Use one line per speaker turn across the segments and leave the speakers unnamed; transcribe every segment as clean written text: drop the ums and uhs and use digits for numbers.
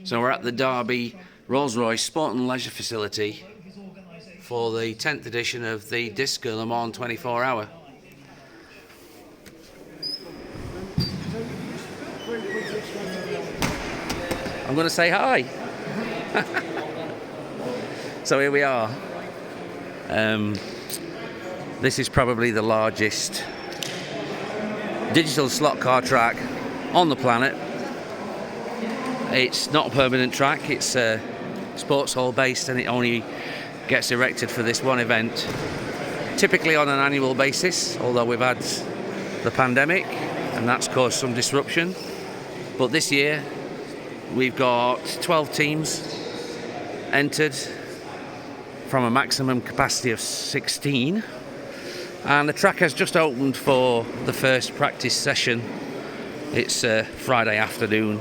So we're at the Derby Rolls-Royce Sport and Leisure Facility for the 10th edition of the DISCA Le Mans 24 Hour. I'm going to say hi. So here we are. This is probably the largest digital slot car track on the planet. It's not a permanent track, it's sports hall based, and it only gets erected for this one event, typically on an annual basis, although we've had the pandemic and that's caused some disruption. But this year we've got 12 teams entered from a maximum capacity of 16, and the track has just opened for the first practice session. It's Friday afternoon,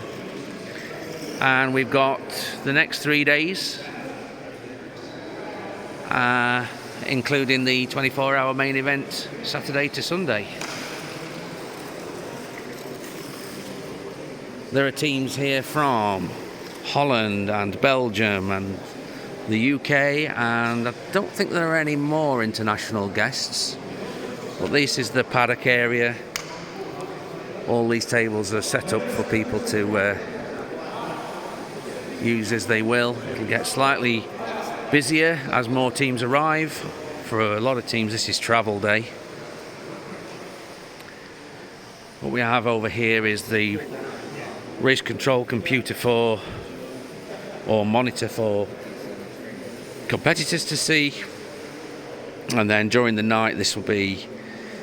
and we've got the next 3 days, including the 24-hour main event Saturday to Sunday. There are teams here from Holland and Belgium and the UK, and I don't think there are any more international guests. But this is the paddock area. All these tables are set up for people to use as they will. It'll get slightly busier as more teams arrive. For a lot of teams this is travel day. What we have over here is the race control computer or monitor for competitors to see, and then during the night this will be,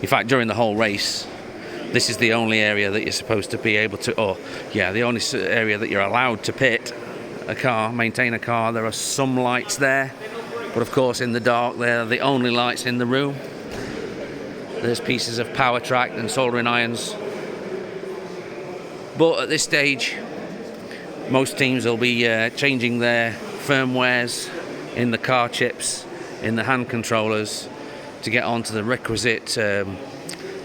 in fact during the whole race, this is the only area that you're supposed to be able to, the only area that you're allowed to pit a car, maintain a car. There are some lights there, but of course in the dark they're the only lights in the room. There's pieces of power track and soldering irons, but at this stage most teams will be changing their firmwares in the car chips, in the hand controllers, to get onto the requisite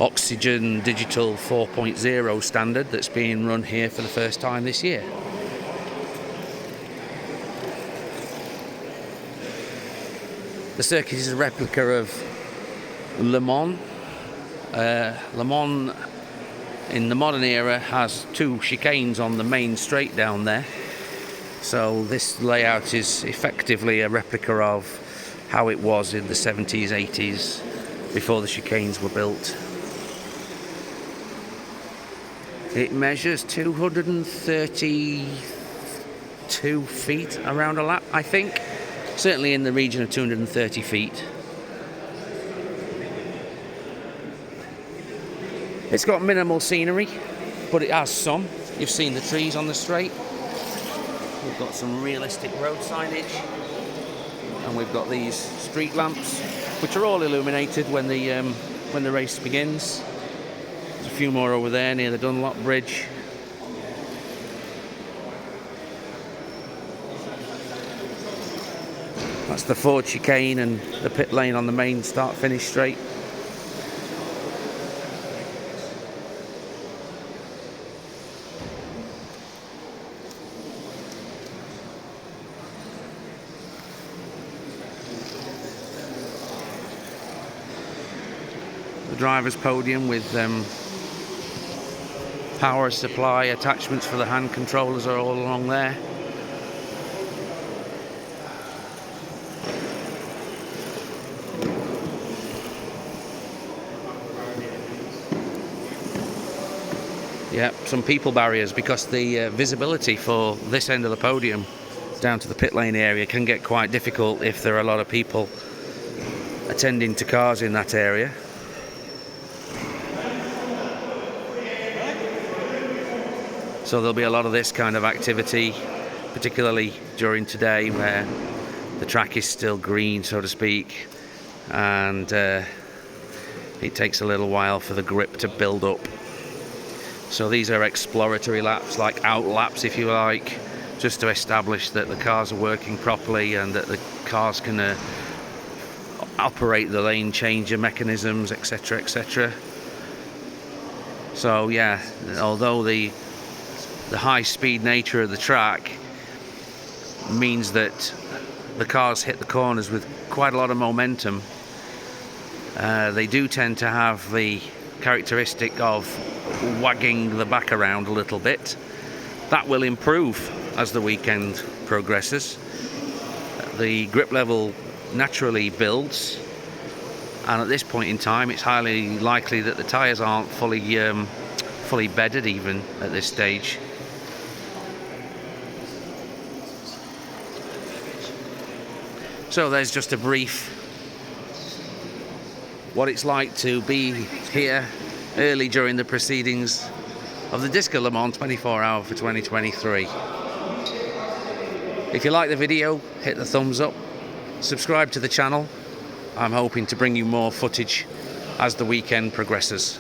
Oxygen Digital 4.0 standard that's being run here for the first time this year. The circuit is a replica of Le Mans. Le Mans in the modern era has two chicanes on the main straight down there. So this layout is effectively a replica of how it was in the 70s, 80s, before the chicanes were built. It measures 232 feet around a lap, I think. Certainly in the region of 230 feet. It's got minimal scenery, but it has some. You've seen the trees on the straight. We've got some realistic road signage, and we've got these street lamps, which are all illuminated when the race begins. There's a few more over there near the Dunlop Bridge. That's the Ford chicane and the pit lane on the main start-finish straight. The driver's podium with power supply attachments for the hand controllers are all along there. Yeah, some people barriers, because the visibility for this end of the podium down to the pit lane area can get quite difficult if there are a lot of people attending to cars in that area. So there'll be a lot of this kind of activity, particularly during today where the track is still green, so to speak, and it takes a little while for the grip to build up. So these are exploratory laps, like out laps if you like, just to establish that the cars are working properly and that the cars can operate the lane changer mechanisms, etc., etc. So yeah, although the high speed nature of the track means that the cars hit the corners with quite a lot of momentum. They do tend to have the characteristic of wagging the back around a little bit. That will improve as the weekend progresses. The grip level naturally builds, and at this point in time it's highly likely that the tyres aren't fully bedded even at this stage. So there's just a brief what it's like to be here early during the proceedings of the DISCA Le Mans 24 Hour for 2023. If you like the video, hit the thumbs up, subscribe to the channel. I'm hoping to bring you more footage as the weekend progresses.